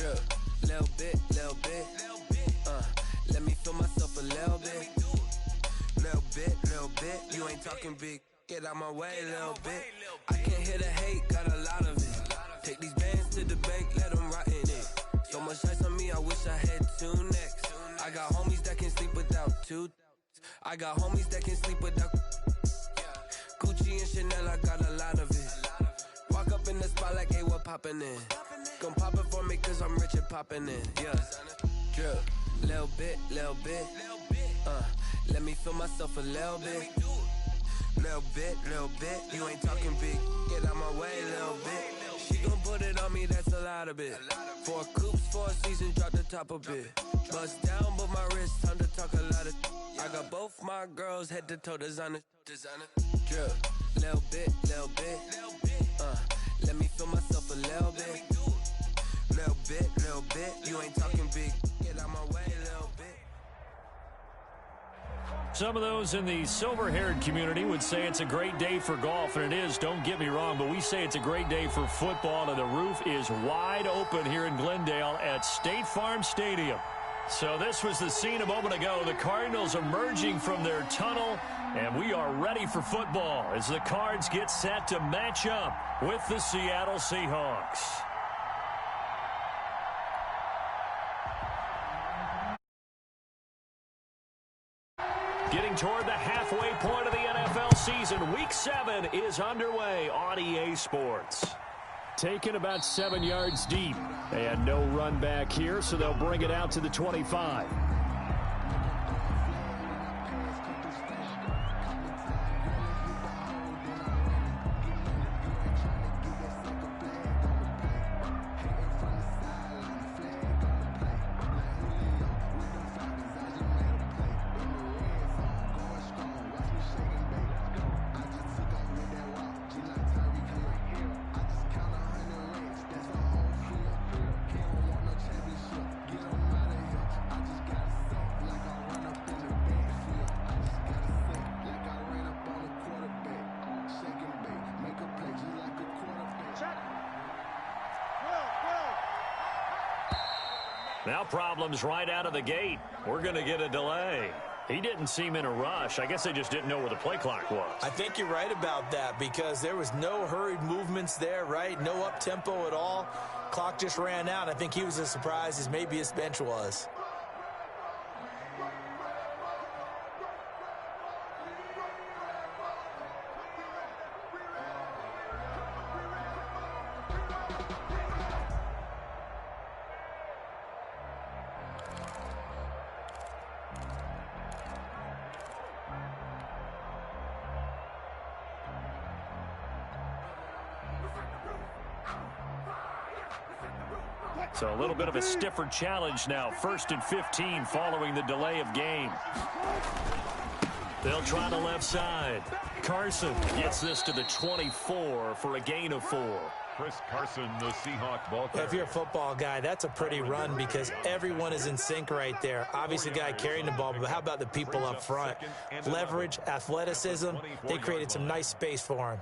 Drip, little bit, let me feel myself a little bit. Little bit, you ain't talking big. Get out my way, little bit. I can't hear the hate, got a lot of it. Take these bands to the bank, let them rot in it. So much ice on me, I wish I had two necks. I got homies that can sleep without two. I got homies that can sleep without Gucci and Chanel, I got a lot of it. Walk up in the spot like, hey, what poppin' in? Gon' pop it for me cause I'm rich and poppin' in, yeah. Drip, little bit, let me feel myself a little bit. Little bit, you ain't talking big. Get out my way, little bit. She gon' put it on me, that's a lot of it. 4 coops, 4 seasons, drop the top a bit. Bust down, but my wrist, time to talk a lot of. I got both my girls head to toe designer. Drip, little bit, let me feel myself a little bit. Little bit, you ain't talking big. Get out my way, little bit. Some of those in the silver-haired community would say it's a great day for golf, and it is, don't get me wrong, but we say it's a great day for football, and the roof is wide open here in Glendale at State Farm Stadium. So this was the scene a moment ago. The Cardinals emerging from their tunnel, and we are ready for football as the Cards get set to match up with the Seattle Seahawks. Getting toward the halfway point of the NFL season, Week 7 is underway on EA Sports. Taken about 7 yards deep, and no run back here, so they'll bring it out to the 25. Now problems right out of the gate. We're going to get a delay. He didn't seem in a rush. I guess they just didn't know where the play clock was. I think you're right about that because there was no hurried movements there, right? No up-tempo at all. Clock just ran out. I think he was as surprised as maybe his bench was. So a little bit of a stiffer challenge now. 1st and 15 following the delay of game. They'll try the left side. Carson gets this to the 24 for a gain of 4. Chris Carson, the Seahawk ball carrier. If you're a football guy, that's a pretty run because everyone is in sync right there. Obviously, the guy carrying the ball, but how about the people up front? Leverage, athleticism, they created some nice space for him.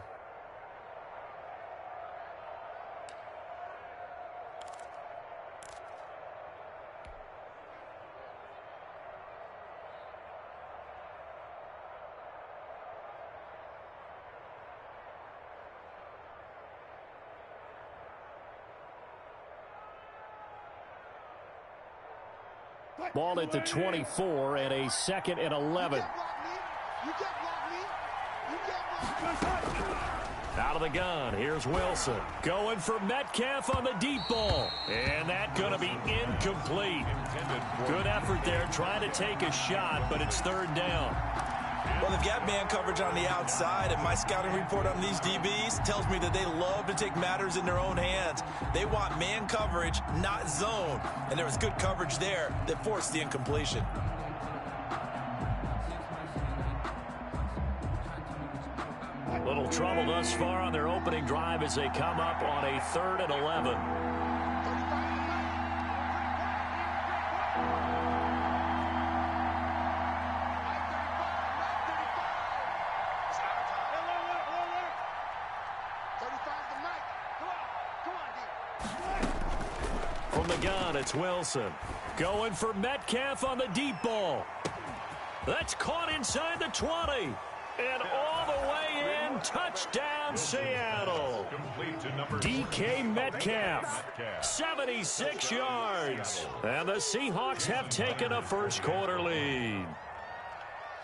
Ball at the 24 and a 2nd and 11. Out of the gun, here's Wilson. Going for Metcalf on the deep ball. And that's going to be incomplete. Good effort there, trying to take a shot, but it's 3rd down. Well, they've got man coverage on the outside, and my scouting report on these DBs tells me that they love to take matters in their own hands. They want man coverage, not zone. And there was good coverage there that forced the incompletion. Little trouble thus far on their opening drive as they come up on a 3rd and 11. the gun, it's Wilson. Going for Metcalf on the deep ball. That's caught inside the 20. And all the way in, touchdown Seattle. DK Metcalf, 76 yards. And the Seahawks have taken a first-quarter lead.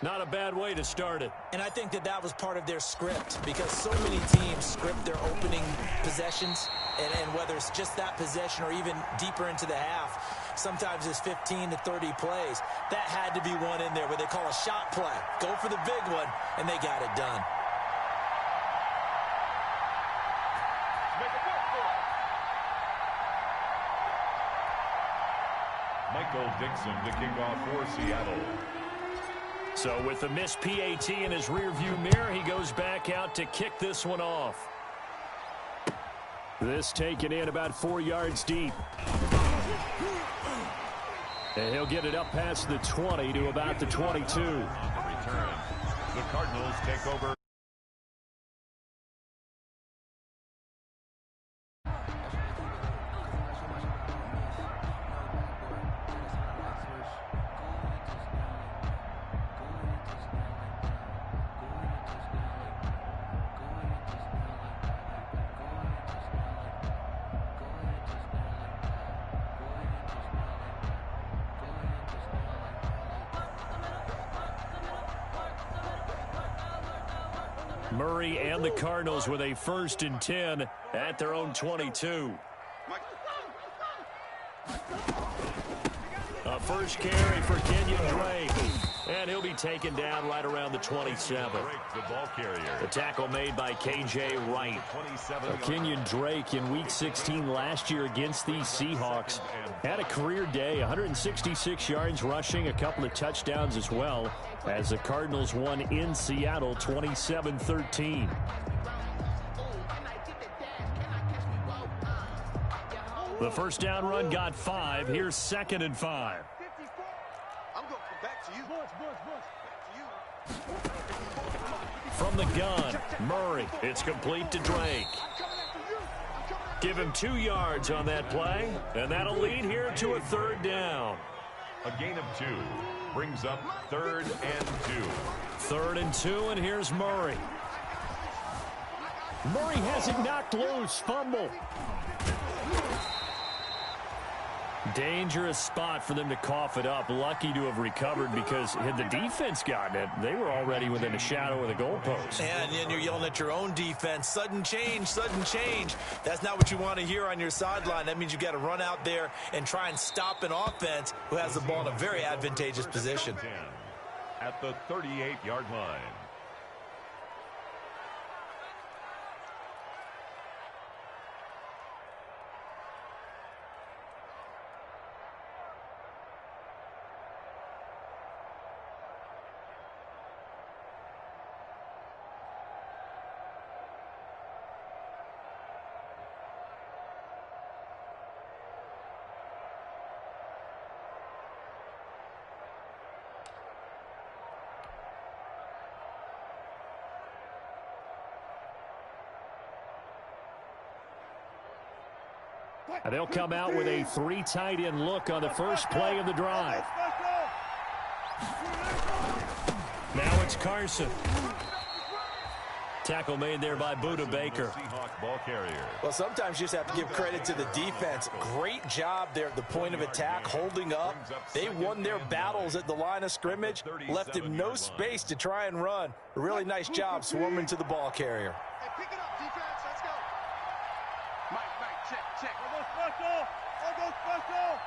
Not a bad way to start it. And I think that was part of their script, because so many teams script their opening possessions, and whether it's just that possession or even deeper into the half, sometimes it's 15 to 30 plays. That had to be one in there where they call a shot play. Go for the big one, and they got it done. Michael Dixon to kick off for Seattle. So with the missed PAT in his rearview mirror, he goes back out to kick this one off. This taken in about 4 yards deep. And he'll get it up past the 20 to about the 22. On the return, the Cardinals take over. Murray and the Cardinals with a 1st and 10 at their own 22. A first carry for Kenyon Drake. And he'll be taken down right around the 27. The tackle made by K.J. Wright. Kenyon Drake in Week 16 last year against these Seahawks had a career day, 166 yards rushing, a couple of touchdowns as well, as the Cardinals won in Seattle 27-13. The first down run got 5. Here's 2nd and 5. From the gun, Murray. It's complete to Drake. Give him 2 yards on that play, and that'll lead here to a 3rd down. A gain of 2 brings up 3rd and 2. 3rd and 2, and here's Murray. Murray has it knocked loose. Fumble. Dangerous spot for them to cough it up. Lucky to have recovered, because had the defense gotten it, they were already within a shadow of the goalpost. And then you're yelling at your own defense. Sudden change, sudden change. That's not what you want to hear on your sideline. That means you've got to run out there and try and stop an offense who has the ball in a very advantageous position. At the 38-yard line. And they'll come out with a 3 tight end look on the first play of the drive. Now it's Carson. Tackle made there by Buda Baker. Well, sometimes you just have to give credit to the defense. Great job there at the point of attack, holding up. They won their battles at the line of scrimmage, left him no space to try and run. A really nice job swarming to the ball carrier. Hey, pick it up, defense. Let's go. Mike, check. All go special.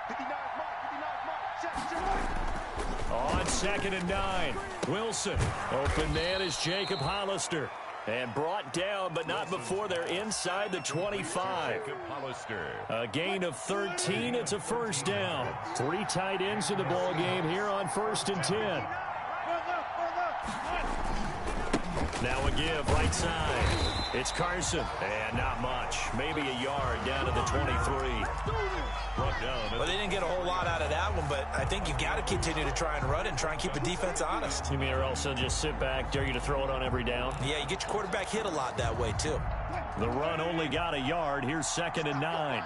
59 Mike. Check. On 2nd and 9, Wilson. Open man is Jacob Hollister. And brought down, but not before they're inside the 25. A gain of 13. It's a first down. 3 tight ends in the ball game here on 1st and 10. Now a give right side. It's Carson. And not much. Maybe a yard down to the 23. Well, they didn't get a whole lot out of that one, but I think you got to continue to try and run it and try and keep the defense honest. You mean or else they'll just sit back, dare you to throw it on every down? Yeah, you get your quarterback hit a lot that way, too. The run only got a yard. Here's 2nd and 9.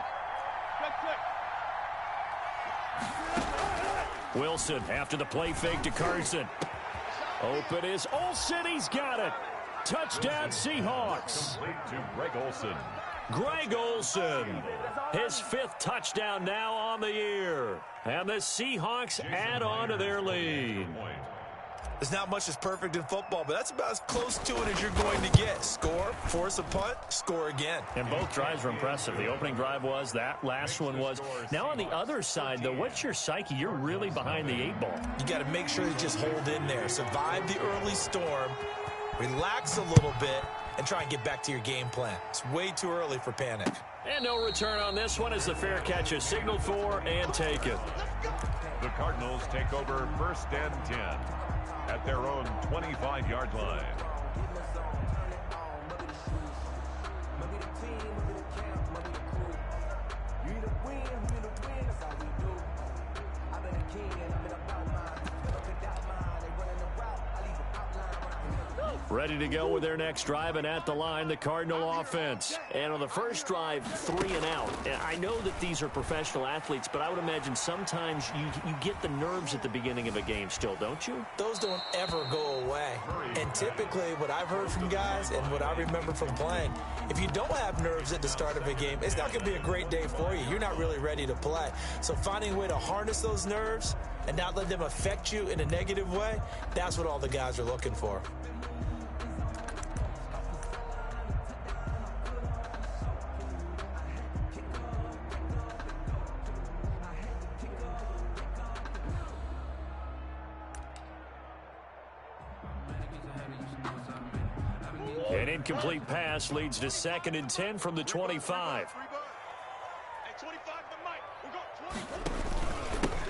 Wilson after the play fake to Carson. Open is Olsen. He's got it. Touchdown, Seahawks. To Greg Olsen. Greg Olsen, his 5th touchdown now on the year. And the Seahawks add on to their lead. There's not much that's perfect in football, but that's about as close to it as you're going to get. Score, force a punt, score again. And both drives were impressive. The opening drive was, that last one was. Now on the other side, though, what's your psyche? You're really behind the 8 ball. You got to make sure you just hold in there. Survive the early storm, relax a little bit, and try and get back to your game plan. It's way too early for panic. And no return on this one as the fair catch is signaled for and taken. The Cardinals take over 1st and 10 at their own 25-yard line. Ready to go with their next drive, and at the line, the Cardinal offense. And on the first drive, 3 and out. And I know that these are professional athletes, but I would imagine sometimes you get the nerves at the beginning of a game still, don't you? Those don't ever go away. And typically, what I've heard from guys and what I remember from playing, if you don't have nerves at the start of a game, it's not going to be a great day for you. You're not really ready to play. So finding a way to harness those nerves and not let them affect you in a negative way, that's what all the guys are looking for. An incomplete pass leads to 2nd and 10 from the 25.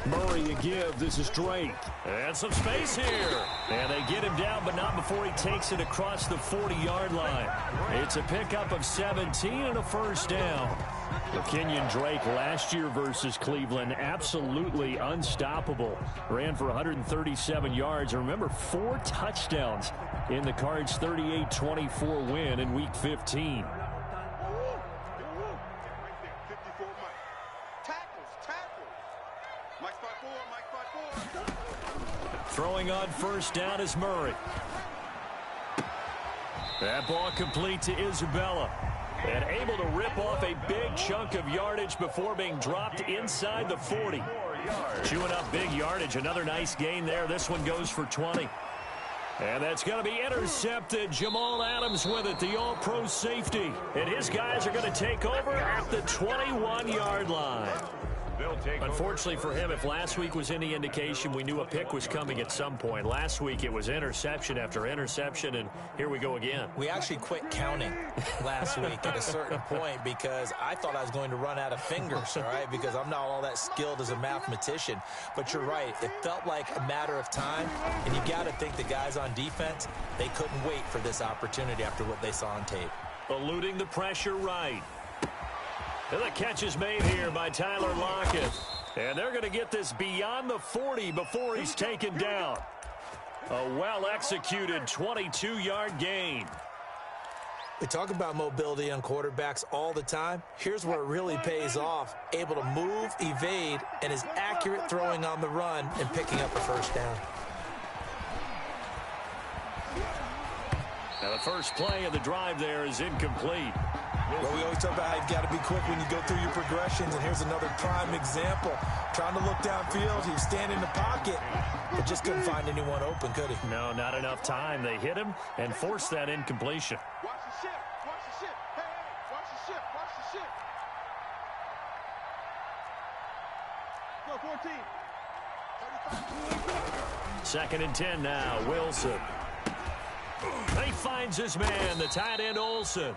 Murray a give. This is Drake. And some space here. And they get him down, but not before he takes it across the 40-yard line. It's a pickup of 17 and a 1st down. Kenyon Drake last year versus Cleveland, absolutely unstoppable. Ran for 137 yards. And remember, 4 touchdowns in the Cards' 38-24 win in Week 15. Throwing on 1st down is Murray. That ball complete to Isabella. And able to rip off a big chunk of yardage before being dropped inside the 40. Chewing up big yardage. Another nice gain there. This one goes for 20. And that's going to be intercepted. Jamal Adams with it, the all-pro safety. And his guys are going to take over at the 21-yard line. Unfortunately for him, if last week was any indication, we knew a pick was coming at some point. Last week it was interception after interception, and here we go again. We actually quit counting last week at a certain point because I thought I was going to run out of fingers, all right, because I'm not all that skilled as a mathematician. But you're right. It felt like a matter of time, and you got to think the guys on defense, they couldn't wait for this opportunity after what they saw on tape. Eluding the pressure right. And the catch is made here by Tyler Lockett. And they're going to get this beyond the 40 before he's taken down. A well-executed 22-yard gain. We talk about mobility on quarterbacks all the time. Here's where it really pays off. Able to move, evade, and is accurate throwing on the run and picking up a 1st down. Now the first play of the drive there is incomplete. Well, we always talk about how you've got to be quick when you go through your progressions, and here's another prime example. Trying to look downfield, he was standing in the pocket, but just couldn't find anyone open, could he? No, not enough time. They hit him and forced that incompletion. Watch the shift. Watch the shift. Hey, hey, watch the shift. Watch the shift. Go, 14. 2nd and 10 now. Wilson. He finds his man, the tight end Olsen.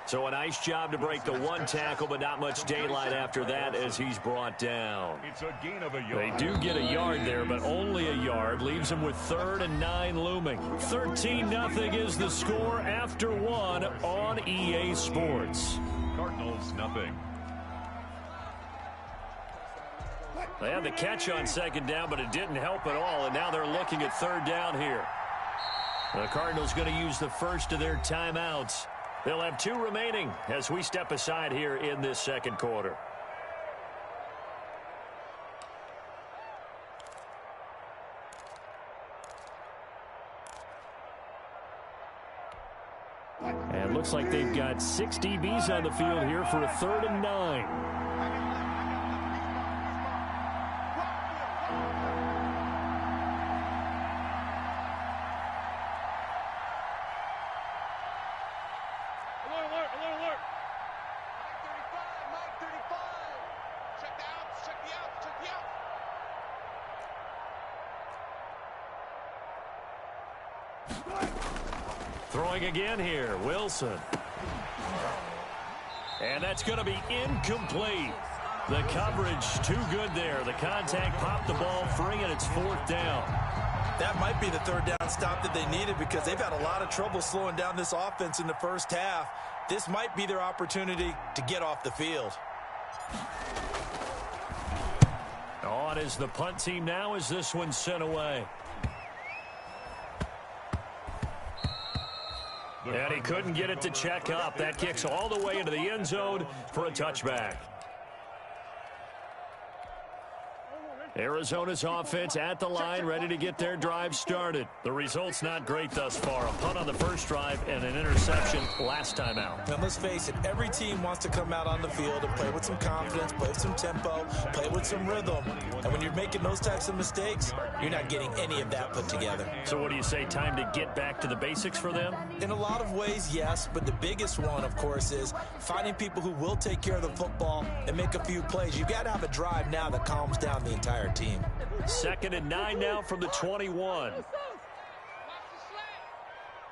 So a nice job to break the one tackle, but not much daylight after that as he's brought down. It's a gain of a yard. They do get a yard there, but only a yard. Leaves them with 3rd and 9 looming. 13-0 is the score after 1 on EA Sports. Cardinals nothing. They had the catch on 2nd down, but it didn't help at all, and now they're looking at 3rd down here. The Cardinals going to use the first of their timeouts. They'll have 2 remaining as we step aside here in this 2nd quarter. And looks like they've got 6 DBs on the field here for a 3rd and 9. Throwing again here, Wilson. And that's going to be incomplete. The coverage too good there. The contact popped the ball free, and it's 4th down. That might be the 3rd down stop that they needed because they've had a lot of trouble slowing down this offense in the first half. This might be their opportunity to get off the field. On is the punt team now as this one's sent away. And he couldn't get it to check up. That kicks all the way into the end zone for a touchback. Arizona's offense at the line, ready to get their drive started. The result's not great thus far. A punt on the first drive and an interception last time out. And let's face it, every team wants to come out on the field and play with some confidence, play with some tempo, play with some rhythm. And when you're making those types of mistakes, you're not getting any of that put together. So what do you say, time to get back to the basics for them? In a lot of ways, yes, but the biggest one, of course, is finding people who will take care of the football and make a few plays. You've got to have a drive now that calms down the entire team. 2nd and 9 now from the 21.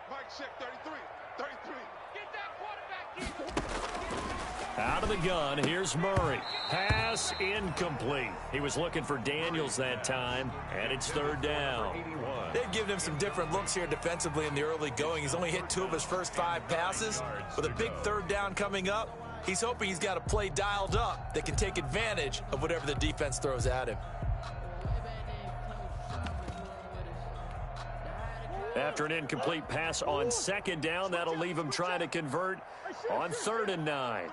Mike, check 33. 33. Get that quarterback in. Out of the gun, here's Murray. Pass incomplete. He was looking for Daniels that time, and it's 3rd down. They've given him some different looks here defensively in the early going. He's only hit 2 of his first 5 passes. With a big 3rd down coming up, he's hoping he's got a play dialed up that can take advantage of whatever the defense throws at him. After an incomplete pass on 2nd down, that'll leave him trying to convert on 3rd and 9.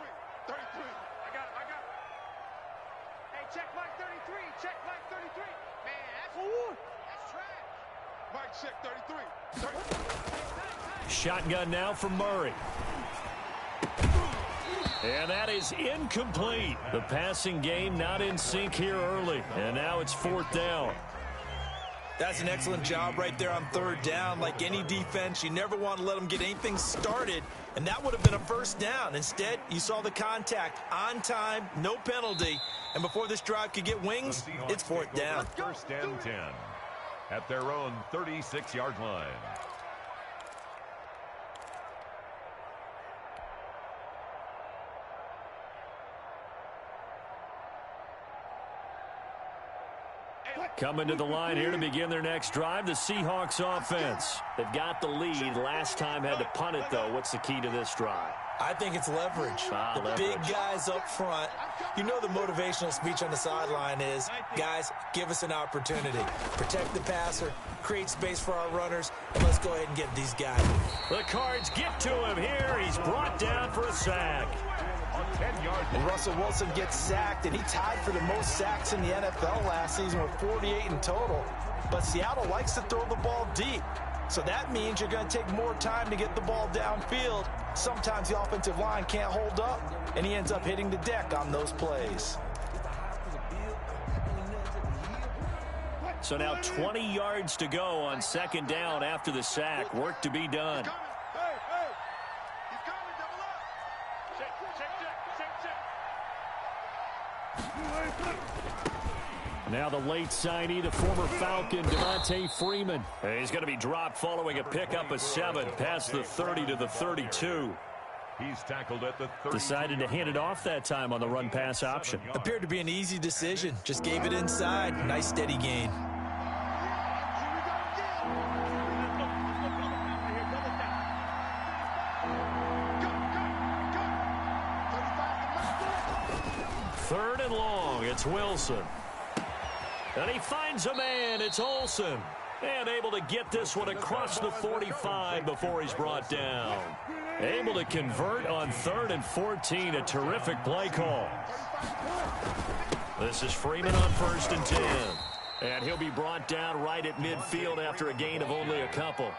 33. I got it. Hey, check Mike 33. Check Mike 33. Man, that's trash. Mike, check 33. Shotgun now for Murray. And that is incomplete. The passing game not in sync here early. And now it's 4th down. That's an excellent job right there on 3rd down. Like any defense, you never want to let them get anything started, and that would have been a 1st down. Instead, you saw the contact on time, no penalty, and before this drive could get wings, it's 4th down. 1st and 10 at their own 36-yard line. Coming to the line here to begin their next drive, the Seahawks offense. They've got the lead. Last time had to punt it, though. What's the key to this drive? I think it's leverage. The big guys up front. You know the motivational speech on the sideline is, guys, give us an opportunity. Protect the passer, create space for our runners, and let's go ahead and get these guys. The Cards get to him here. He's brought down for a sack. And Russell Wilson gets sacked, and he tied for the most sacks in the NFL last season with 48 in total. But Seattle likes to throw the ball deep. So that means you're going to take more time to get the ball downfield. Sometimes the offensive line can't hold up, and he ends up hitting the deck on those plays. So now 20 yards to go on 2nd down after the sack. Work to be done. Now the late signee, the former Falcon, Devontae Freeman. He's going to be dropped following a pickup of 7 past the 30 to the 32. He's tackled at the 30. Decided to hand it off that time on the run-pass option. Appeared to be an easy decision. Just gave it inside. Nice steady gain. Third and long. It's Wilson. And he finds a man. It's Olsen. And able to get this one across the 45 before he's brought down. Able to convert on 3rd and 14. A terrific play call. This is Freeman on 1st and 10. And he'll be brought down right at midfield after a gain of only a couple.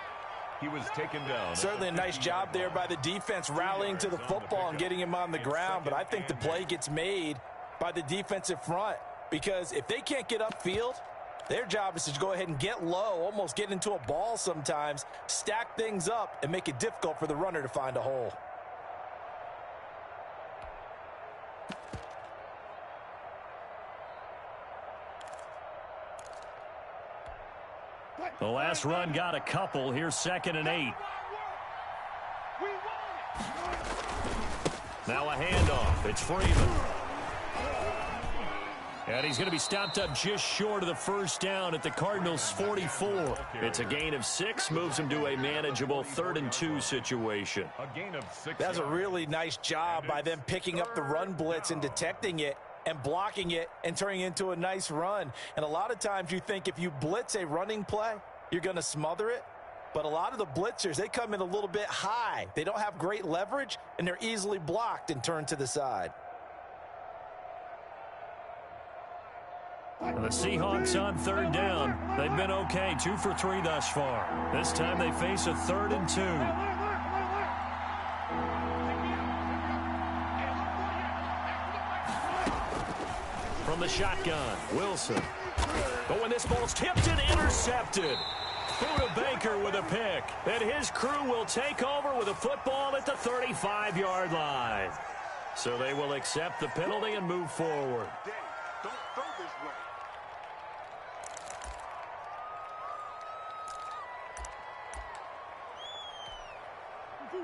He was taken down. Certainly a nice job there by the defense rallying to the football and getting him on the ground. But I think the play gets made by the defensive front. Because if they can't get upfield, their job is to go ahead and get low, almost get into a ball sometimes, stack things up, and make it difficult for the runner to find a hole. The last run got a couple. Here's 2nd and 8. Now a handoff. It's Freeman. And he's going to be stopped up just short of the first down at the Cardinals' 44. It's a gain of 6, moves him to a manageable 3rd and 2 situation. A gain of 6. That's a really nice job by them picking up the run blitz and detecting it and blocking it and turning it into a nice run. And a lot of times you think if you blitz a running play, you're going to smother it. But a lot of the blitzers, they come in a little bit high. They don't have great leverage, and they're easily blocked and turned to the side. The Seahawks on 3rd down. They've been okay, 2 for 3 thus far. This time they face a 3rd and 2. From the shotgun, Wilson. But when this ball's tipped and intercepted, Buda Baker with a pick. And his crew will take over with a football at the 35-yard line. So they will accept the penalty and move forward. Don't throw this way.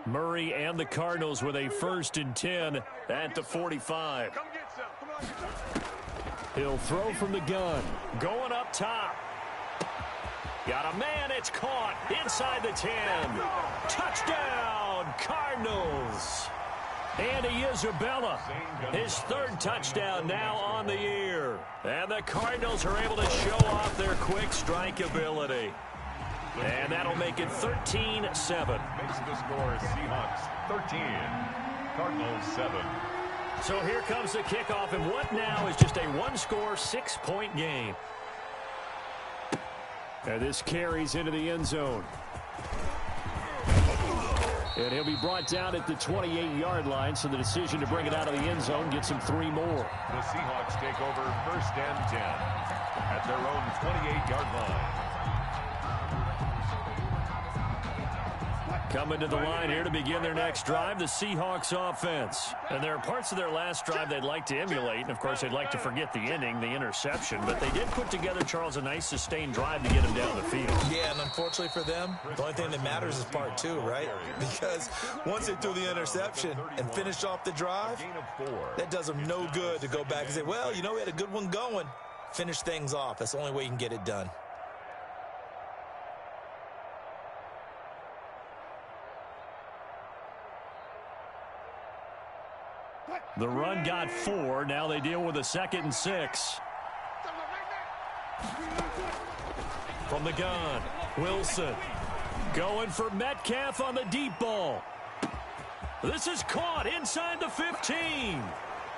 Murray and the Cardinals with a 1st and 10 at the 45. Come get some. Come on, get some. He'll throw from the gun. Going up top. Got a man. It's caught inside the 10. Touchdown, Cardinals. Andy Isabella, his 3rd touchdown now on the year. And the Cardinals are able to show off their quick strike ability. And that'll make it 13-7. Makes the score Seahawks 13, Cardinals 7. So here comes the kickoff, and what now is just a 1-score, 6-point game. And this carries into the end zone. And he'll be brought down at the 28-yard line, so the decision to bring it out of the end zone gets him 3 more. The Seahawks take over 1st and 10 at their own 28-yard line. Coming to the line here to begin their next drive, the Seahawks offense. And there are parts of their last drive they'd like to emulate. And, of course, they'd like to forget the ending, the interception. But they did put together, Charles, a nice sustained drive to get them down the field. Yeah, and unfortunately for them, the only thing that matters is part 2, right? Because once they threw the interception and finished off the drive, that does them no good to go back and say, well, you know, we had a good one going. Finish things off. That's the only way you can get it done. The run got 4. Now they deal with a 2nd and 6. From the gun, Wilson going for Metcalf on the deep ball. This is caught inside the 15.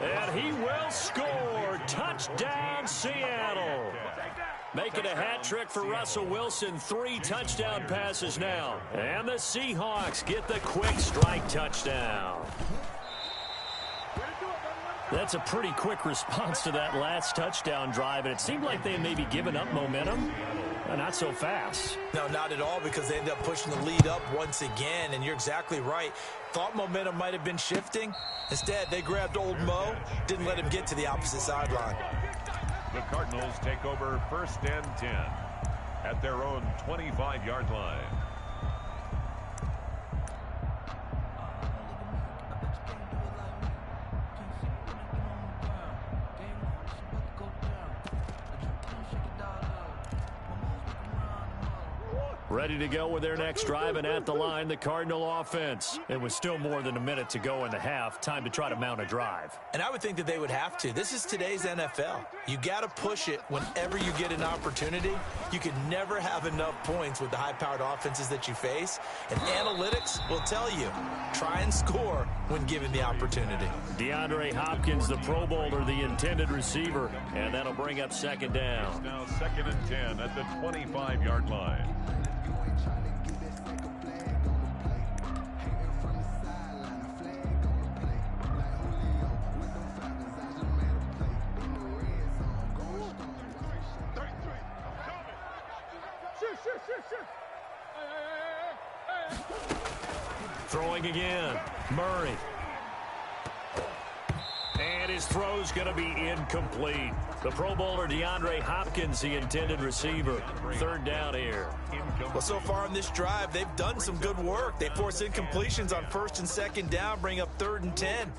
And he will score. Touchdown, Seattle. Making a hat trick for Russell Wilson. 3 touchdown passes now. And the Seahawks get the quick strike touchdown. That's a pretty quick response to that last touchdown drive, and it seemed like they had maybe given up momentum. Not so fast. No, not at all, because they ended up pushing the lead up once again, and you're exactly right. Thought momentum might have been shifting. Instead, they grabbed old Mo, didn't let him get to the opposite sideline. The Cardinals take over 1st and 10 at their own 25-yard line. Ready to go with their next drive, and at the line, the Cardinal offense. It was still more than a minute to go in the half. Time to try to mount a drive. And I would think that they would have to. This is today's NFL. You got to push it whenever you get an opportunity. You can never have enough points with the high-powered offenses that you face. And analytics will tell you, try and score when given the opportunity. DeAndre Hopkins, the Pro Bowler, the intended receiver. And that'll bring up second down. Now 2nd and 10 at the 25-yard line. Throwing again, Murray. And his throw's going to be incomplete. The Pro Bowler DeAndre Hopkins, the intended receiver. 3rd down here. Well, so far on this drive, they've done some good work. They force incompletions on 1st and 2nd down, bring up 3rd and 10.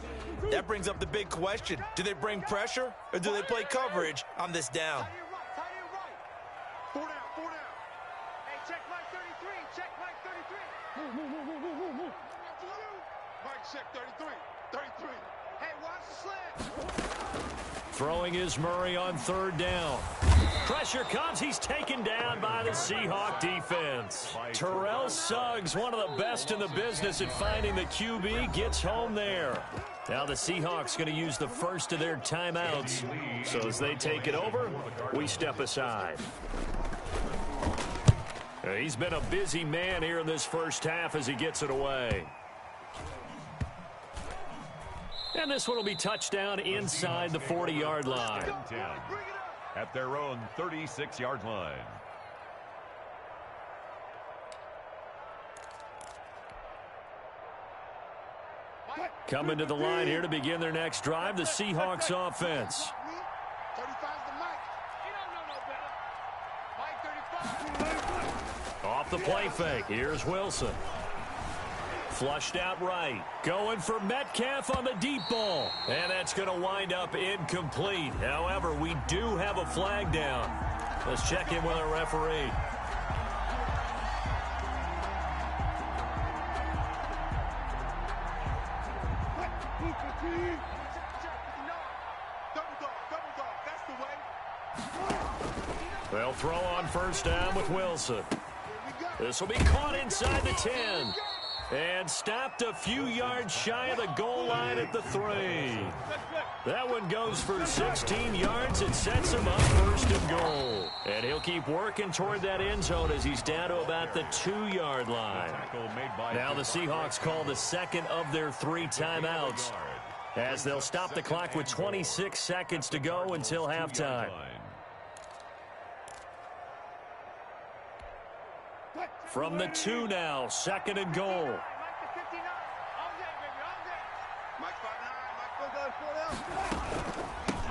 That brings up the big question. Do they bring pressure or do they play coverage on this down? Check Mike 33. Check Mike 33. Mike check 33. 33. Hey, watch the slant. Throwing is Murray on 3rd down. Pressure comes. He's taken down by the Seahawk defense. Terrell Suggs, one of the best in the business at finding the QB, gets home there. Now the Seahawks going to use the first of their timeouts. So as they take it over, we step aside. He's been a busy man here in this first half as he gets it away. And this one will be touchdown inside the 40-yard line. 10 at their own 36-yard line. Coming to the line here to begin their next drive, the Seahawks offense. 35's the Mike. He don't know no better. Mike 35. Off the play fake, here's Wilson. Flushed out right. Going for Metcalf on the deep ball. And that's going to wind up incomplete. However, we do have a flag down. Let's check in with our referee. They'll throw on 1st down with Wilson. This will be caught inside the 10. And stopped a few yards shy of the goal line at the 3. That one goes for 16 yards. It sets him up 1st and goal. And he'll keep working toward that end zone as he's down to about the 2-yard line. Now the Seahawks call the 2nd of their 3 timeouts, as they'll stop the clock with 26 seconds to go until halftime. From the 2 now, 2nd and goal.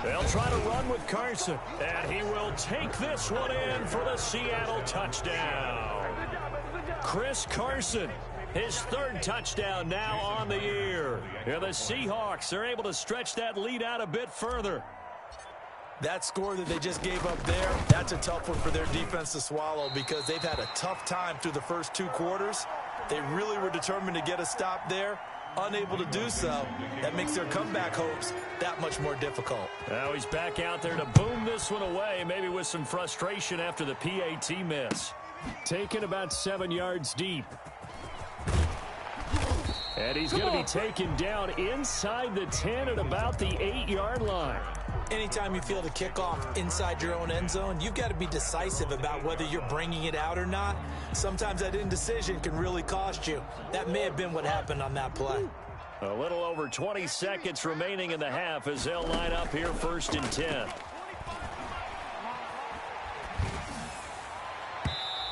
They'll try to run with Carson, and he will take this one in for the Seattle touchdown. Chris Carson, his 3rd touchdown now on the year. And the Seahawks are able to stretch that lead out a bit further. That score that they just gave up there, that's a tough one for their defense to swallow because they've had a tough time through the first 2 quarters. They really were determined to get a stop there. Unable to do so, that makes their comeback hopes that much more difficult. Now he's back out there to boom this one away, maybe with some frustration after the PAT miss. Taken about 7 yards deep. And he's going to be taken down inside the 10 at about the 8-yard line. Anytime you feel the kickoff inside your own end zone, you've got to be decisive about whether you're bringing it out or not. Sometimes that indecision can really cost you. That may have been what happened on that play. A little over 20 seconds remaining in the half as they'll line up here 1st and 10.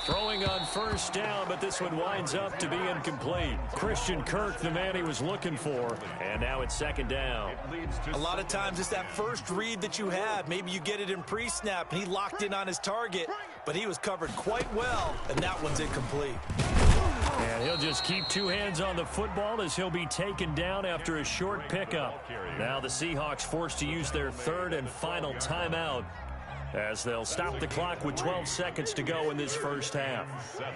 Throwing on 1st down, but this one winds up to be incomplete. Christian Kirk, the man he was looking for, and now it's 2nd down. A lot of times it's that first read that you have. Maybe you get it in pre-snap, and he locked in on his target, but he was covered quite well, and that one's incomplete. And he'll just keep 2 hands on the football as he'll be taken down after a short pickup. Now the Seahawks forced to use their 3rd and final timeout. as they'll stop the clock with 12 seconds to go in this first half. 7.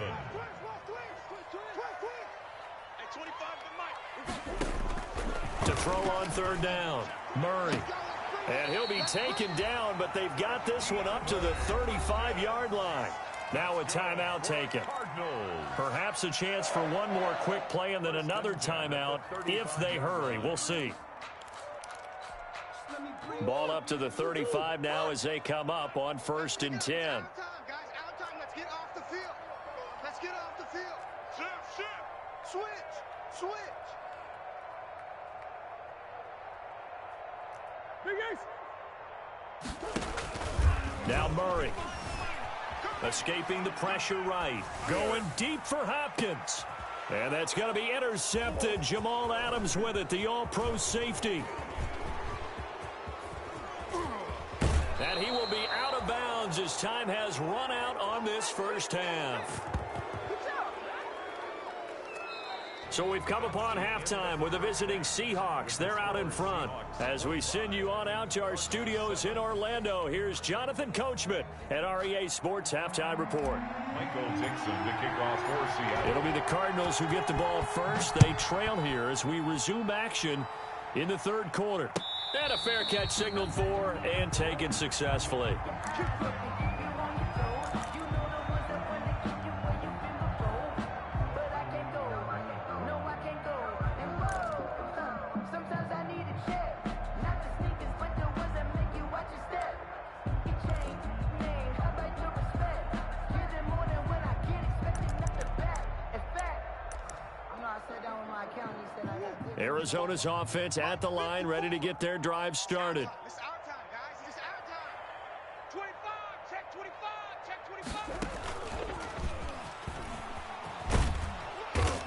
To throw on third down, Murray. And he'll be taken down, but they've got this one up to the 35-yard line. Now a timeout taken. Perhaps a chance for one more quick play and then another timeout if they hurry. We'll see. Ball up to the 35 now as they come up on 1st and 10. Out of time, guys. Out of time. Let's get off the field. Let's get off the field. Shift. Switch. Big Ace. Now Murray. Escaping the pressure right. Going deep for Hopkins. And that's going to be intercepted. Jamal Adams with it, the all-pro safety. And he will be out of bounds as time has run out on this first half. So we've come upon halftime with the visiting Seahawks. They're out in front. As we send you on out to our studios in Orlando, here's Jonathan Coachman at REA Sports Halftime Report. Michael Dixon to kick off for Seattle. It'll be the Cardinals who get the ball first. They trail here as we resume action in the third quarter. And a fair catch signaled for and taken successfully. Arizona's offense at the line, ready to get their drive started. It's our time, guys. It's our time. 25. Check 25. Check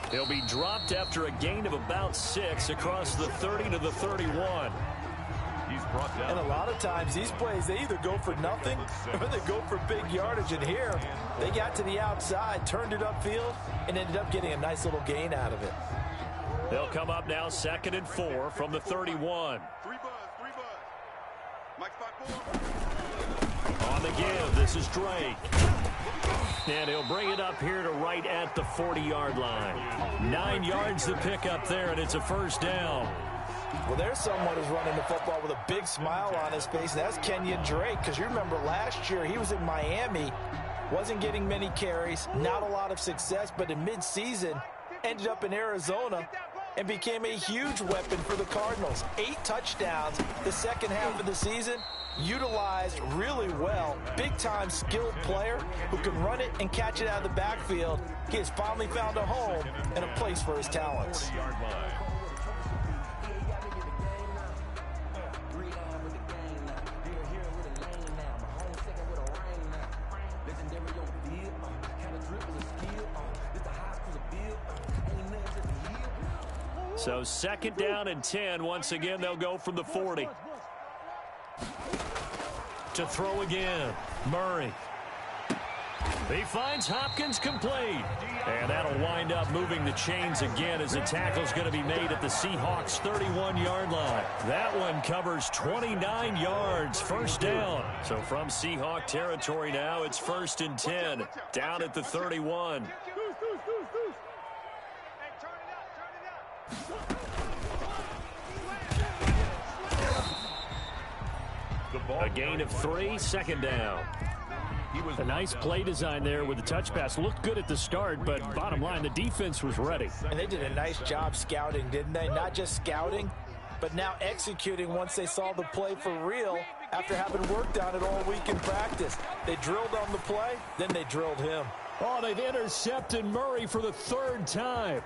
25. He'll be dropped after a gain of about 6 across the 30 to the 31. He's brought down. And a lot of times these plays, they either go for nothing or they go for big yardage. And here, they got to the outside, turned it upfield, and ended up getting a nice little gain out of it. They'll come up now 2nd and 4 from the 31. Three buzz. Mike spot 4. On the give, this is Drake. And he'll bring it up here to right at the 40-yard line. 9 yards to pick up there, and it's a first down. Well, there's someone who's running the football with a big smile on his face, and that's Kenyon Drake, because you remember last year he was in Miami, wasn't getting many carries, not a lot of success, but in midseason ended up in Arizona and became a huge weapon for the Cardinals. 8 touchdowns the second half of the season, utilized really well. Big-time skilled player who can run it and catch it out of the backfield. He has finally found a home and a place for his talents. So 2nd down and 10. Once again, they'll go from the 40. To throw again, Murray. He finds Hopkins complete. And that'll wind up moving the chains again as the tackle's going to be made at the Seahawks' 31-yard line. That one covers 29 yards, first down. So from Seahawk territory now, it's 1st and 10, down at the 31. A gain of 3, 2nd down. A nice play design there with the touch pass. Looked good at the start, but bottom line, the defense was ready. And they did a nice job scouting, didn't they? Not just scouting, but now executing once they saw the play for real after having worked on it all week in practice. They drilled on the play, then they drilled him. Oh, they've intercepted Murray for the 3rd time.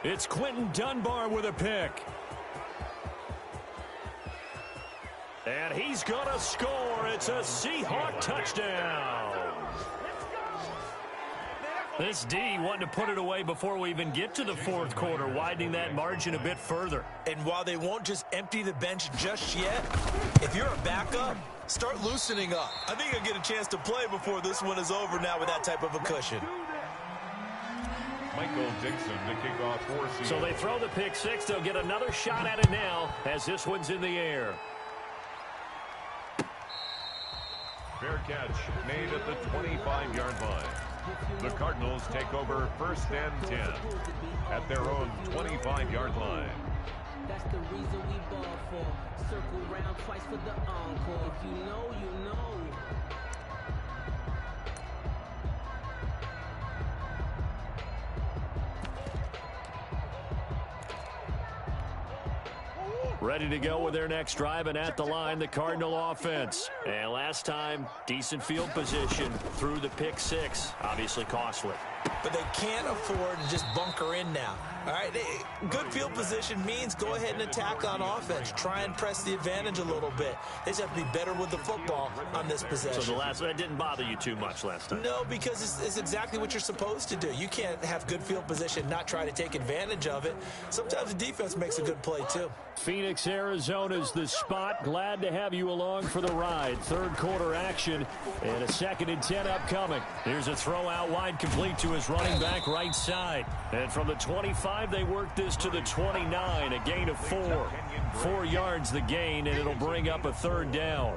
It's Quentin Dunbar with a pick. And he's going to score. It's a Seahawk touchdown. This D wanting to put it away before we even get to the 4th quarter, widening that margin a bit further. And while they won't just empty the bench just yet, if you're a backup, start loosening up. I think you'll get a chance to play before this one is over now with that type of a cushion. Michael Dixon to kick off for Seattle. So they throw the pick 6. They'll get another shot at it now as this one's in the air. Fair catch made at the 25-yard line. The Cardinals take over 1st and 10 at their own 25-yard line. That's the reason we ball for. Circle round twice for the encore. If you know, you know. Ready to go with their next drive, and at the line, the Cardinal offense. And last time, decent field position through the pick six. Obviously costly. But they can't afford to just bunker in now. All right, good field position means go ahead and attack on offense. Try and press the advantage a little bit. They just have to be better with the football on this possession. So that didn't bother you too much last time? No, because it's exactly what you're supposed to do. You can't have good field position, not try to take advantage of it. Sometimes the defense makes a good play, too. Phoenix, Arizona's the spot. Glad to have you along for the ride. Third quarter action and a 2nd and 10 upcoming. Here's a throw out wide, complete to his running back right side. And from the 25, they work this to the 29, a gain of 4. 4 yards the gain, and it'll bring up a 3rd down.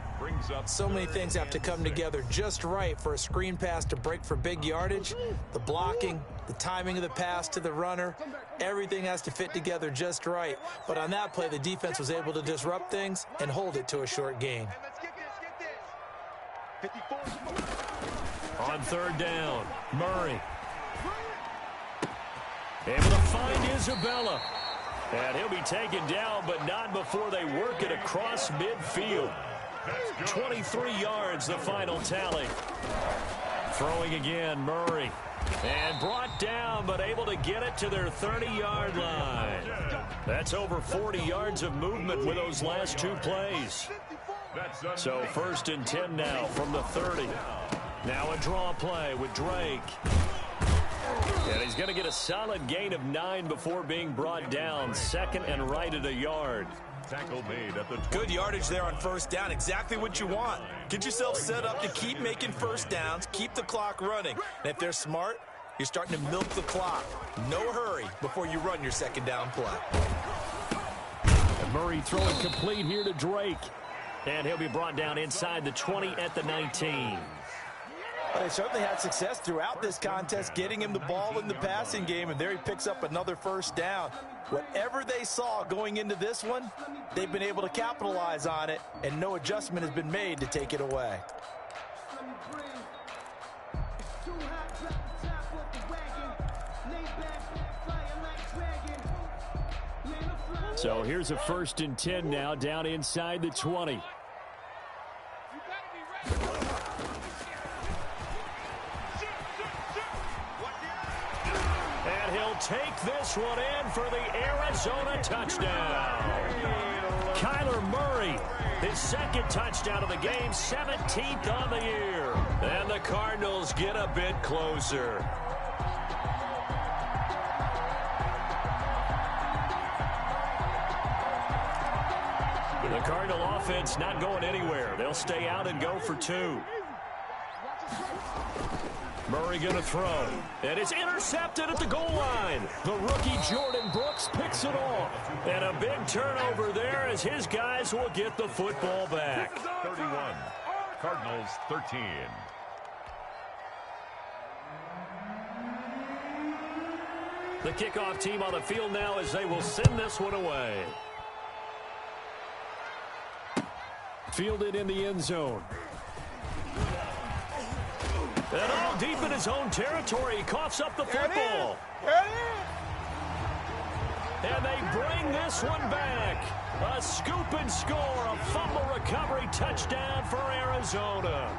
So many things have to come together just right for a screen pass to break for big yardage. The blocking, the timing of the pass to the runner, everything has to fit together just right. But on that play, the defense was able to disrupt things and hold it to a short gain. On 3rd down, Murray. Able to find Isabella. And he'll be taken down, but not before they work it across midfield. 23 yards, the final tally. Throwing again, Murray. And brought down, but able to get it to their 30-yard line. That's over 40 yards of movement with those last 2 plays. So 1st and 10 now from the 30. Now a draw play with Drake. And he's going to get a solid gain of 9 before being brought down. 2nd and right at a yard. Tackle made at the good yardage there on 1st down. Exactly what you want. Get yourself set up to keep making 1st downs. Keep the clock running. And if they're smart, you're starting to milk the clock. No hurry before you run your 2nd down play. And Murray throwing complete here to Drake. And he'll be brought down inside the 20 at the 19. Well, they certainly had success throughout this contest, getting him the ball in the passing game, and there he picks up another 1st down. Whatever they saw going into this one, they've been able to capitalize on it, and no adjustment has been made to take it away. So here's a 1st and 10 now, down inside the 20. And he'll take this one in for the Arizona touchdown. Kyler Murray, his 2nd touchdown of the game, 17th on the year. And the Cardinals get a bit closer. The Cardinal offense not going anywhere. They'll stay out and go for 2. Murray going to throw. And it's intercepted at the goal line. The rookie Jordan Brooks picks it off. And a big turnover there as his guys will get the football back. 31. Cardinals 13. The kickoff team on the field now as they will send this one away. Fielded in the end zone. And all deep in his own territory, he coughs up the football. And they bring this one back. A scoop and score, a fumble recovery touchdown for Arizona.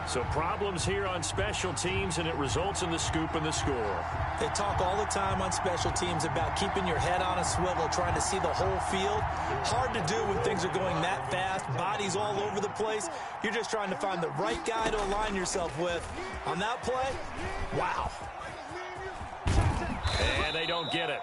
So problems here on special teams, and it results in the scoop and the score. They talk all the time on special teams about keeping your head on a swivel, trying to see the whole field. Hard to do when things are going that fast, bodies all over the place. You're just trying to find the right guy to align yourself with. On that play, wow. And they don't get it.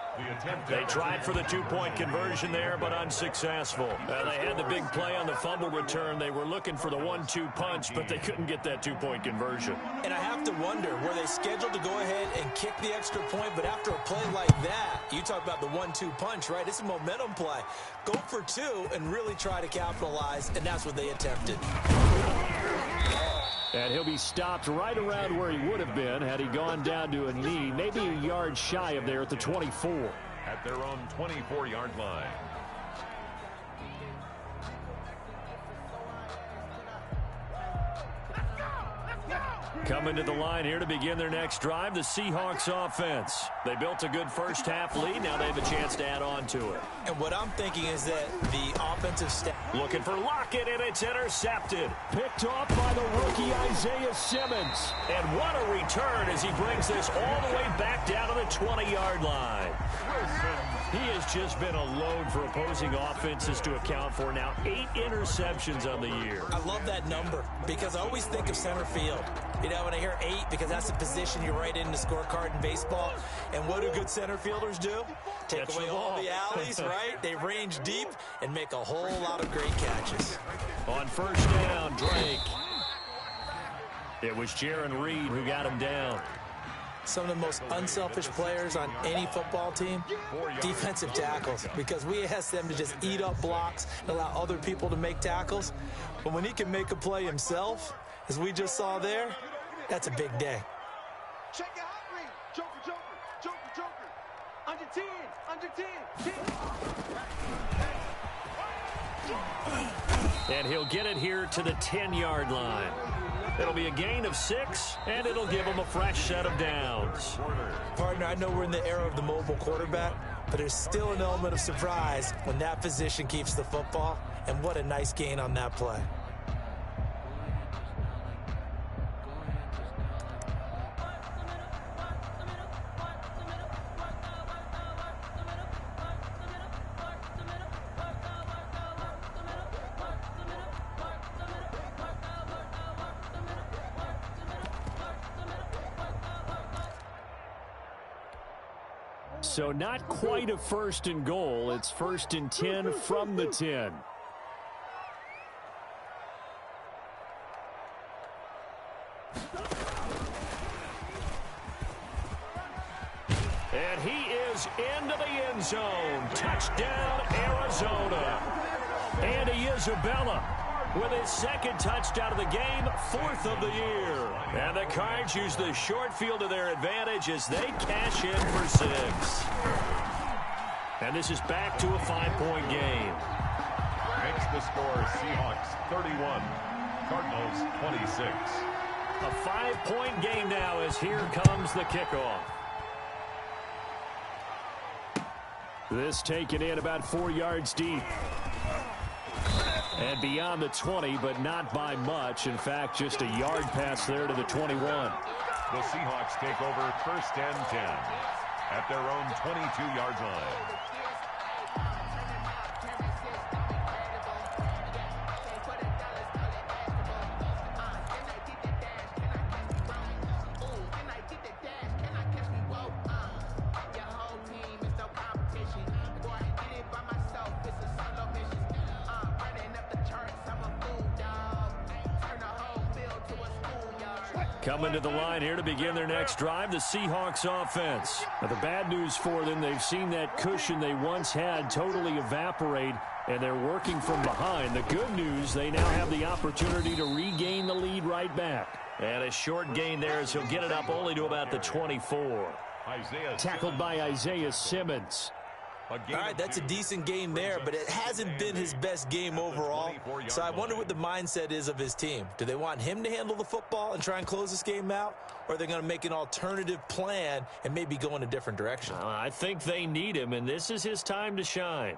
They tried for the two-point conversion there, but unsuccessful. They had the big play on the fumble return. They were looking for the 1-2 punch, but they couldn't get that two-point conversion. And I have to wonder, were they scheduled to go ahead and kick the extra point? But after a play like that, you talk about the 1-2 punch, right? It's a momentum play. Go for two and really try to capitalize, and that's what they attempted. And he'll be stopped right around where he would have been had he gone down to a knee, maybe a yard shy of there at the 24. At their own 24-yard line. Coming to the line here to begin their next drive, the Seahawks offense. They built a good first-half lead. Now they have a chance to add on to it. And what I'm thinking is that the offensive staff... Looking for Lockett, and it's intercepted. Picked off by the rookie Isaiah Simmons. And what a return as he brings this all the way back down to the 20-yard line. He has just been a load for opposing offenses to account for now. 8 interceptions on the year. I love that number because I always think of center field. You know, when I hear 8, because that's the position you write in the scorecard in baseball. And what do good center fielders do? Take away all the alleys, right? They range deep and make a whole lot of great catches. On first down, Drake. It was Jaron Reed who got him down. Some of the most unselfish players on any football team, defensive tackles, because we ask them to just eat up blocks and allow other people to make tackles. But when he can make a play himself, as we just saw there, that's a big day. Check your hot ring. Joker, Joker, Joker, Joker. Under 10, under 10, 10. And he'll get it here to the 10-yard line. It'll be a gain of 6, and it'll give him a fresh set of downs. Partner, I know we're in the era of the mobile quarterback, but there's still an element of surprise when that position keeps the football, and what a nice gain on that play. So not quite a first and goal. It's first and 10 from the 10. And he is into the end zone. Touchdown, Arizona. Andy Isabella with his second touchdown of the game, 4th of the year. And the Cards use the short field to their advantage as they cash in for 6. And this is back to a 5-point game. Makes the score Seahawks 31, Cardinals 26. A 5-point game now as here comes the kickoff. This taken in about 4 yards deep. And beyond the 20, but not by much. In fact, just a yard pass there to the 21. The Seahawks take over first and 10 at their own 22-yard line. Coming to the line here to begin their next drive, the Seahawks offense. Now, the bad news for them, they've seen that cushion they once had totally evaporate, and they're working from behind. The good news, they now have the opportunity to regain the lead right back. And a short gain there as he'll get it up only to about the 24. Tackled by Isaiah Simmons. All right, that's a decent game there, but it hasn't been his best game overall. So I wonder what the mindset is of his team. Do they want him to handle the football and try and close this game out? Or are they going to make an alternative plan and maybe go in a different direction? I think they need him, and this is his time to shine.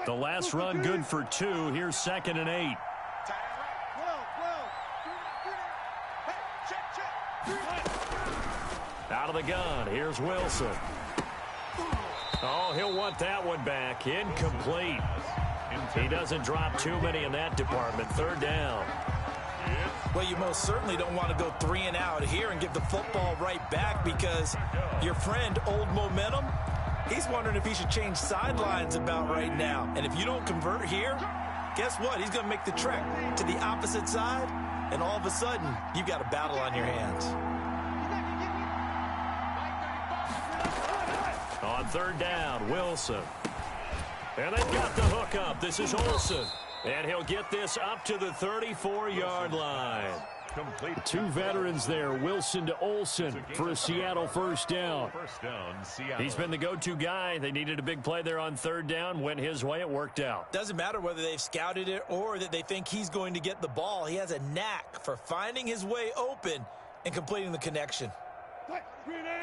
The last run good for 2. Here's 2nd and 8. Out of the gun. Here's Wilson. Oh, he'll want that one back. Incomplete. He doesn't drop too many in that department. 3rd down. Well, you most certainly don't want to go 3 and out here and give the football right back, because your friend, Old Momentum, he's wondering if he should change sidelines about right now. And if you don't convert here, guess what? He's going to make the trek to the opposite side, and all of a sudden, you've got a battle on your hands. On third down, Wilson. And they've got the hook up. This is Olsen. And he'll get this up to the 34-yard line. Complete. 2 veterans there, Wilson to Olsen for a Seattle first down. Seattle. He's been the go-to guy. They needed a big play there on third down. Went his way. It worked out. Doesn't matter whether they've scouted it or that they think he's going to get the ball. He has a knack for finding his way open and completing the connection.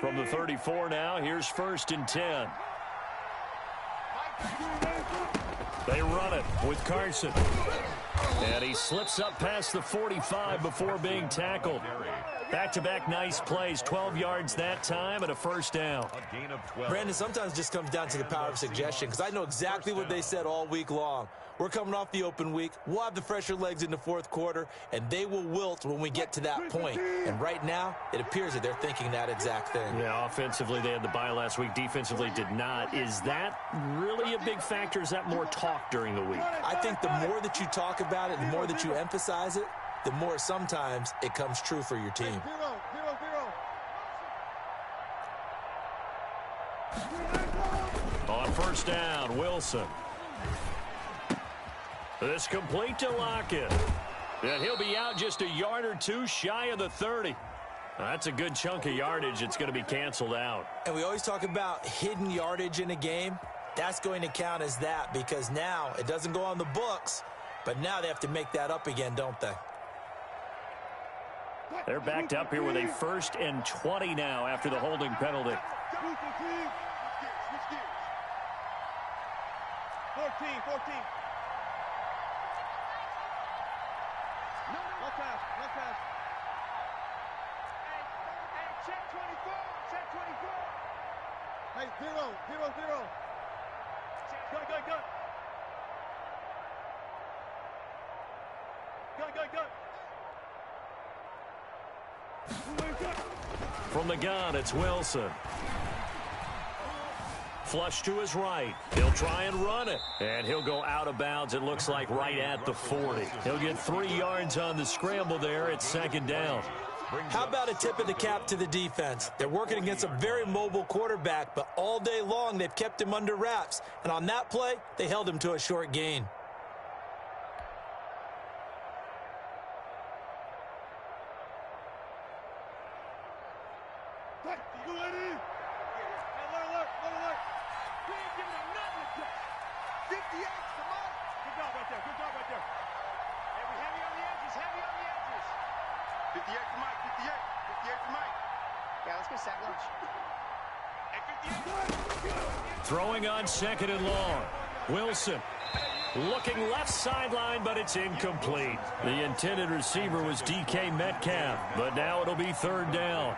From the 34 now, here's 1st and 10. They run it with Carson. And he slips up past the 45 before being tackled. Back-to-back nice plays, 12 yards that time and a first down. A gain of 12. Brandon, sometimes it just comes down to the power of suggestion, because I know exactly what they said all week long. We're coming off the open week. We'll have the fresher legs in the fourth quarter, and they will wilt when we get to that point. And right now, it appears that they're thinking that exact thing. Yeah, offensively, they had the bye last week. Defensively, did not. Is that really a big factor? Is that more talk during the week? I think the more that you talk about it, the more that you emphasize it, the more sometimes it comes true for your team. On first down, Wilson. This complete to Lockett. And he'll be out just a yard or two shy of the 30. That's a good chunk of yardage. It's going to be canceled out. And we always talk about hidden yardage in a game. That's going to count as that, because now it doesn't go on the books, but now they have to make that up again, don't they? They're backed up here with a 1st and 20 now after the holding penalty. 14. No pass. Hey, check 24. Hey, 0. Go. From the gun, it's Wilson. Flush to his right. He'll try and run it. And he'll go out of bounds, it looks like, right at the 40. He'll get 3 yards on the scramble there at 2nd down. How about a tip of the cap to the defense? They're working against a very mobile quarterback, but all day long they've kept him under wraps. And on that play, they held him to a short gain. Throwing on 2nd and long. Wilson looking left sideline, but it's incomplete. The intended receiver was DK Metcalf, but now it'll be 3rd down.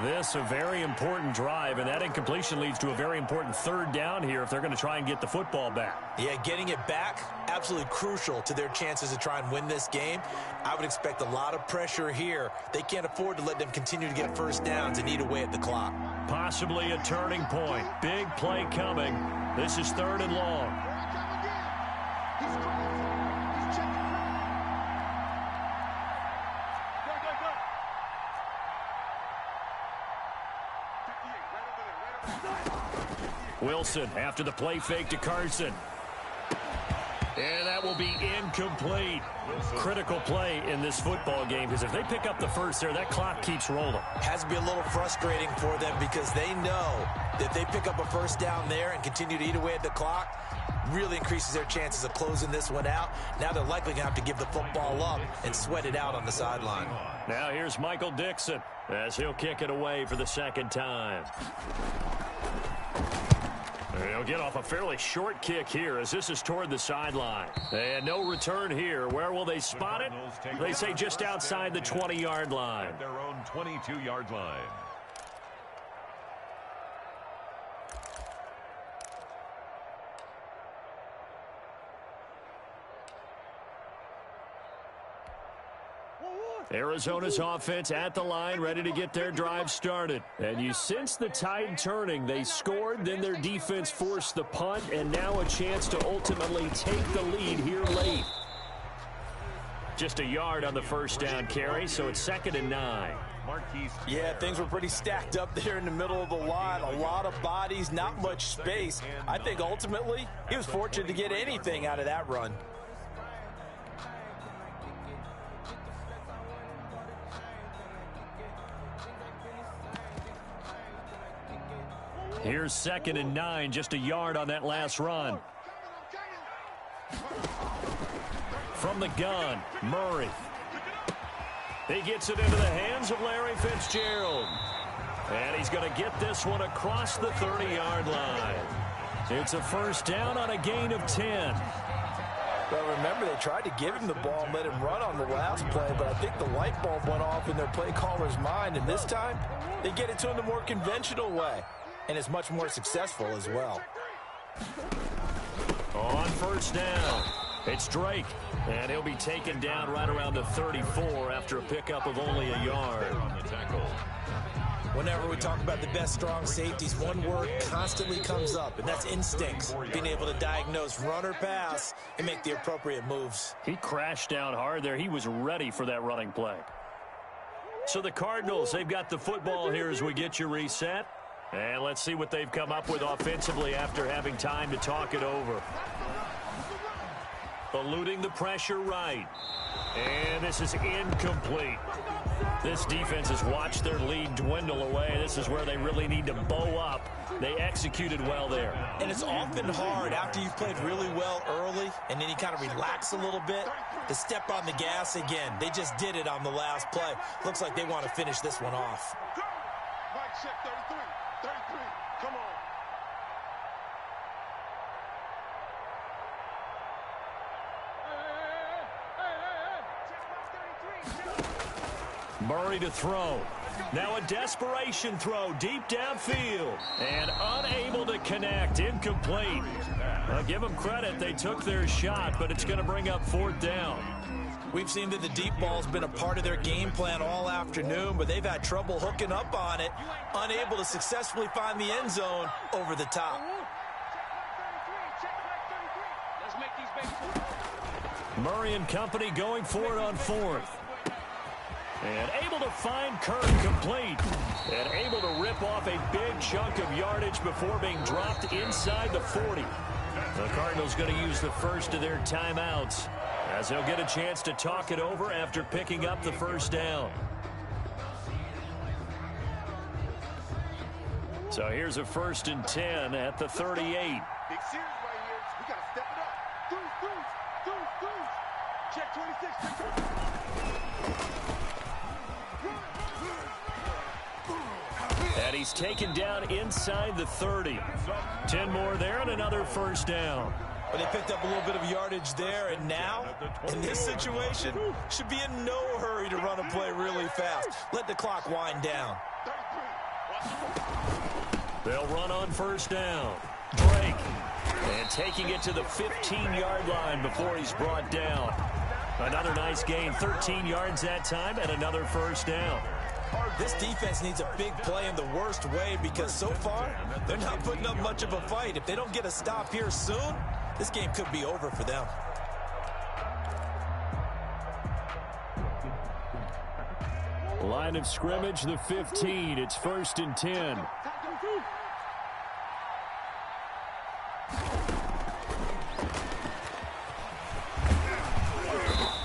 This a very important drive, and that incompletion leads to a very important 3rd down here if they're going to try and get the football back. Yeah, getting it back, absolutely crucial to their chances to try and win this game. I would expect a lot of pressure here. They can't afford to let them continue to get first downs and eat away at the clock. Possibly a turning point. Big play coming. This is 3rd and long. Wilson after the play fake to Carson. And that will be incomplete. Critical play in this football game, because if they pick up the first there, that clock keeps rolling. Has to be a little frustrating for them, because they know that they pick up a first down there and continue to eat away at the clock, really increases their chances of closing this one out. Now they're likely going to have to give the football up and sweat it out on the sideline. Now here's Michael Dixon as he'll kick it away for the 2nd time. He'll get off a fairly short kick here as this is toward the sideline. And no return here. Where will they spot it? They say just outside the 20-yard line. At their own 22-yard line. Arizona's offense at the line, ready to get their drive started. And you sense the tide turning. They scored, then their defense forced the punt, and now a chance to ultimately take the lead here late. Just a yard on the first down carry, so it's 2nd and 9. Yeah, things were pretty stacked up there in the middle of the line. A lot of bodies, not much space. I think ultimately he was fortunate to get anything out of that run. Here's 2nd and 9, just a yard on that last run. From the gun, Murray. He gets it into the hands of Larry Fitzgerald. And he's going to get this one across the 30-yard line. It's a first down on a gain of 10. Well, remember, they tried to give him the ball and let him run on the last play, but I think the light bulb went off in their play caller's mind, and this time they get it to him the more conventional way, and it's much more successful as well. On first down, it's Drake, and he'll be taken down right around the 34 after a pickup of only a yard. On the tackle. Whenever we talk about the best strong safeties, one word constantly comes up, and that's instincts. Being able to diagnose run or pass and make the appropriate moves. He crashed down hard there. He was ready for that running play. So the Cardinals, they've got the football here as we get you reset. And let's see what they've come up with offensively after having time to talk it over. Eluding the pressure right. And this is incomplete. This defense has watched their lead dwindle away. This is where they really need to bow up. They executed well there. And it's often hard after you've played really well early and then you kind of relax a little bit to step on the gas again. They just did it on the last play. Looks like they want to finish this one off. Mike check 33. 33. Come on. Murray to throw. Now a desperation throw deep downfield. And unable to connect. Incomplete. I'll give them credit. They took their shot, but it's going to bring up 4th down. We've seen that the deep ball's been a part of their game plan all afternoon, but they've had trouble hooking up on it, unable to successfully find the end zone over the top. Murray and company going for it on 4th. And able to find Kirk complete. And able to rip off a big chunk of yardage before being dropped inside the 40. The Cardinals going to use the first of their timeouts as they'll get a chance to talk it over after picking up the first down. So here's a 1st and 10 at the 38. Big series right here. We got to step it up. Deuce. Check 26. And he's taken down inside the 30. 10 more there and another first down. But they picked up a little bit of yardage there, and now, in this situation, should be in no hurry to run a play really fast. Let the clock wind down. They'll run on first down. Drake. And taking it to the 15-yard line before he's brought down. Another nice gain, 13 yards that time, and another first down. This defense needs a big play in the worst way because so far, they're not putting up much of a fight. If they don't get a stop here soon, this game could be over for them. Line of scrimmage, the 15. It's 1st and 10.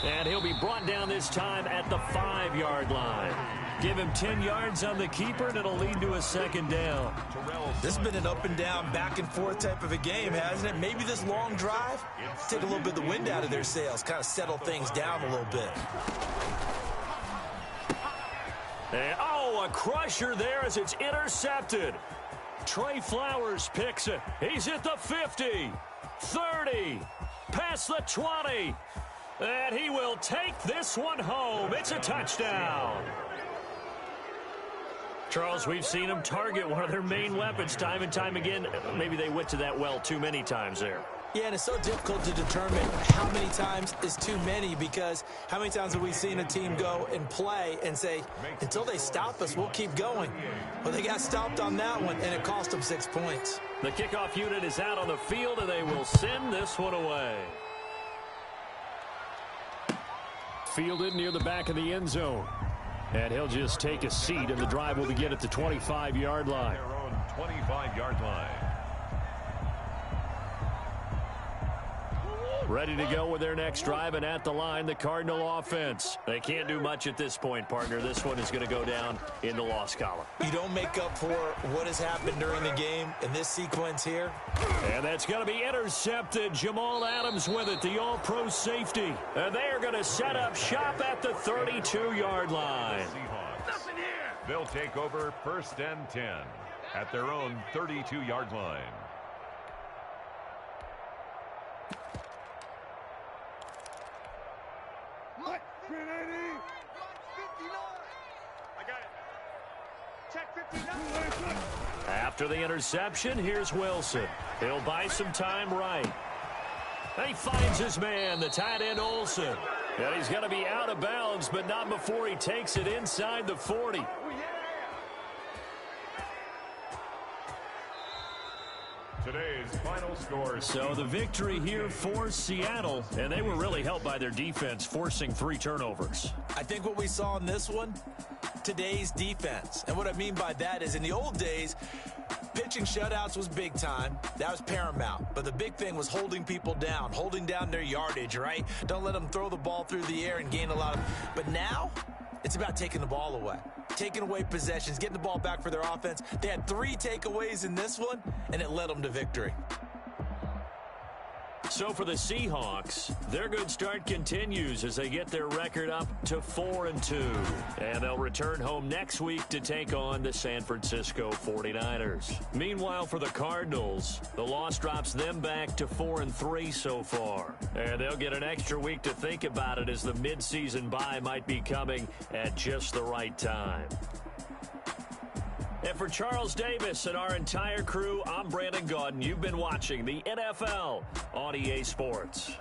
And he'll be brought down this time at the 5-yard line. Give him 10 yards on the keeper, and it'll lead to a 2nd down. This has been an up-and-down, back-and-forth type of a game, hasn't it? Maybe this long drive, take a little bit of the wind out of their sails, kind of settle things down a little bit. And, oh, a crusher there as it's intercepted. Trey Flowers picks it. He's at the 50, 30, past the 20. And he will take this one home. It's a touchdown. Charles, we've seen them target one of their main weapons time and time again. Maybe they went to that well too many times there. Yeah, and it's so difficult to determine how many times is too many, because how many times have we seen a team go and play and say, until they stop us, we'll keep going. Well, they got stopped on that one, and it cost them 6 points. The kickoff unit is out on the field, and they will send this one away. Fielded near the back of the end zone. And he'll just take a seat, and the drive will begin at the 25-yard line. Their own 25-yard line. Ready to go with their next drive, and at the line, the Cardinal offense. They can't do much at this point, partner. This one is going to go down in the loss column. You don't make up for what has happened during the game in this sequence here. And that's going to be intercepted. Jamal Adams with it, the all-pro safety. And they are going to set up shop at the 32-yard line. Seahawks. They'll take over 1st and 10 at their own 32-yard line. After the interception, here's Wilson. He'll buy some time right. And he finds his man, the tight end Olsen. And he's going to be out of bounds, but not before he takes it inside the 40. Today's final score. So the victory here for Seattle, and they were really helped by their defense, forcing 3 turnovers. I think what we saw in this one, today's defense. And what I mean by that is, in the old days, pitching shutouts was big time. That was paramount. But the big thing was holding people down, holding down their yardage, right? Don't let them throw the ball through the air and gain a lot of... But now, it's about taking the ball away. Taking away possessions, getting the ball back for their offense. They had 3 takeaways in this one, and it led them to victory. So for the Seahawks, their good start continues as they get their record up to 4-2. And they'll return home next week to take on the San Francisco 49ers. Meanwhile, for the Cardinals, the loss drops them back to 4-3 so far. And they'll get an extra week to think about it, as the midseason bye might be coming at just the right time. And for Charles Davis and our entire crew, I'm Brandon Gaudin. You've been watching the NFL on EA Sports.